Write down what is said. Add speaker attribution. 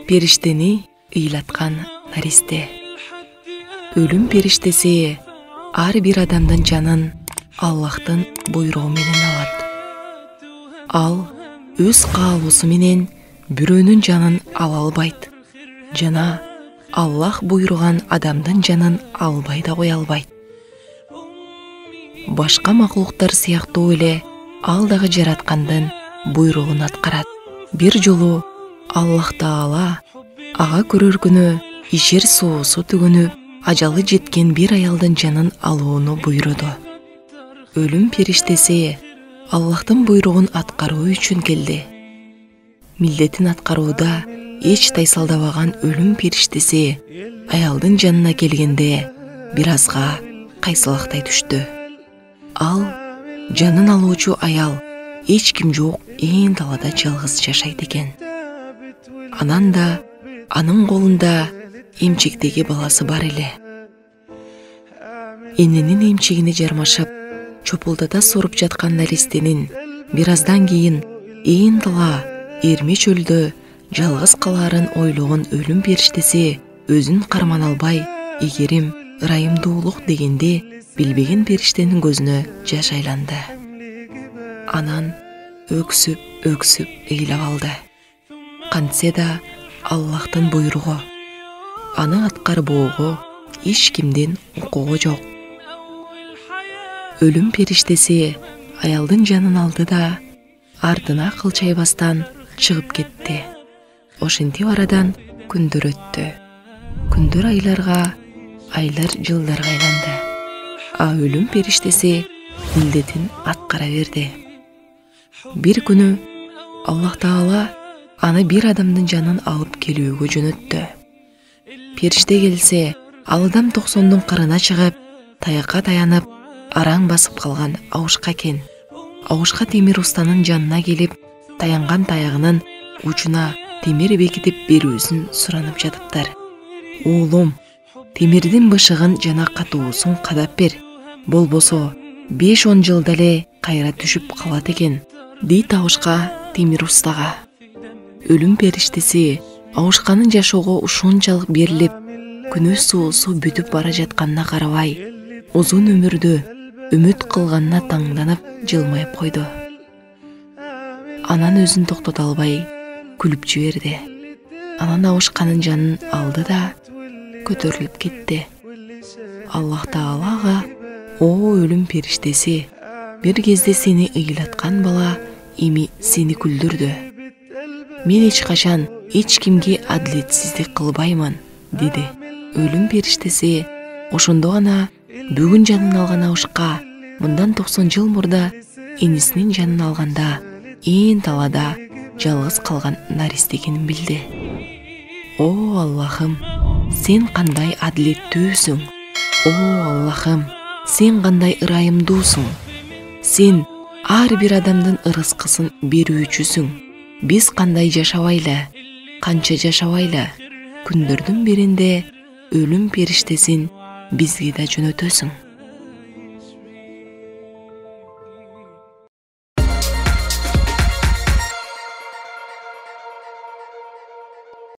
Speaker 1: Периштени ыйлаткан наристе. Өлүм периштеси ар бир адамдын жанын Аллахтын буйругу менен алат. Ал өз каалоосу менен бирөөнүн жанын ала албайт. Жана Аллах буйруган адамдын жанын албай да кое албайт. Башка макулуктар сыяктуу эле ал дагы жараткандын буйругун аткарат. Бир жолу Аллах Таала ага көрөр күнү ишер соосу түгөнүп, ажалы жеткен бир аялдын жанын алууну буйруду. Өлүм периштеси Аллахтын буйругун аткаруу үчүн келди. Милдетин аткарууда эч тайсалдабаган өлүм периштеси аялдын жанына келгенде бир азга кайсылактай түштү. Ал жанын алуучу аял эч ким жок ээн талада жалгыз жашайт экен. Анан да анын колунда эмчектеги баласы бар эле. Эненин эмчегине жармашып, чопулдата соруп жаткан наристенин бир аздан кийин ээн тала эрме чөлдө жалгыз калаарын ойлогон өлүм периштеси өзүн карман албай, эгерим ырайымдуулук дегенде билбеген периштенин көзүнө жаш айланды. Анан өксүп ыйлап алды. Кантсе да Аллахтын буйругу. Аны аткарбоого эч кимдин укугу жок. Өлүм периштеси аялдын жанын алды да артына кылчайбастан чыгып кетти. Ошентип арадан күндөр өттү. Күндөр айларга, айлар жылдарга айланды. А өлүм периштеси милдетин аткара берди. Бир күнү Аллах Таала аны бир адамдын жанын алып келүүгө жөнөттү. Периште келсе, ал адам 90-дун кырына чыгып, таякка таянып, араң басып калган абышка экен. Абышка темир устанын жанына келип, таянган таягынын учуна темир бекитип берүүсүн суранып жатыптар. Уулум, темирдин бышыгын жана катуусун кадап бер. Болбосо 5-10 жылда эле кайра түшүп калат экен, дейт абышка темир устага. Өлүм периштеси абышканын жашоого ушунчалык берилип, күнөө соосу бүтүп бара жатканына карабай, узун өмүрдү үмүт кылганына таңданып жылмайып койду. Анан өзүн токтото албай күлүп жиберди. Анан абышканын жанын алды да көтөрүлүп кетти. Аллах Таалага: "О өлүм периштеси, бир кезде сени ыйлаткан бала эми сени күлдүрдү. Мен эч качан эч кимге адилетсиздик кылбаймын", деди. Өлүм периштеси ошондо гана бүгүн жанын алган абышка мындан 90 жыл мурда энисинин жанын алганда ээн талада жалгыз калган наристе экенин билди. О Аллахым, сен кандай адилеттүүсүң. О Аллахым, сен кандай ырайымдуусуң. Сен ар бир адамдын ырыскысын берүүчүсүң. Биз кандай жашабайлы, канча жашабайлы, күндөрдүн биринде өлүм периштесин бизге да жөнөтөсүң.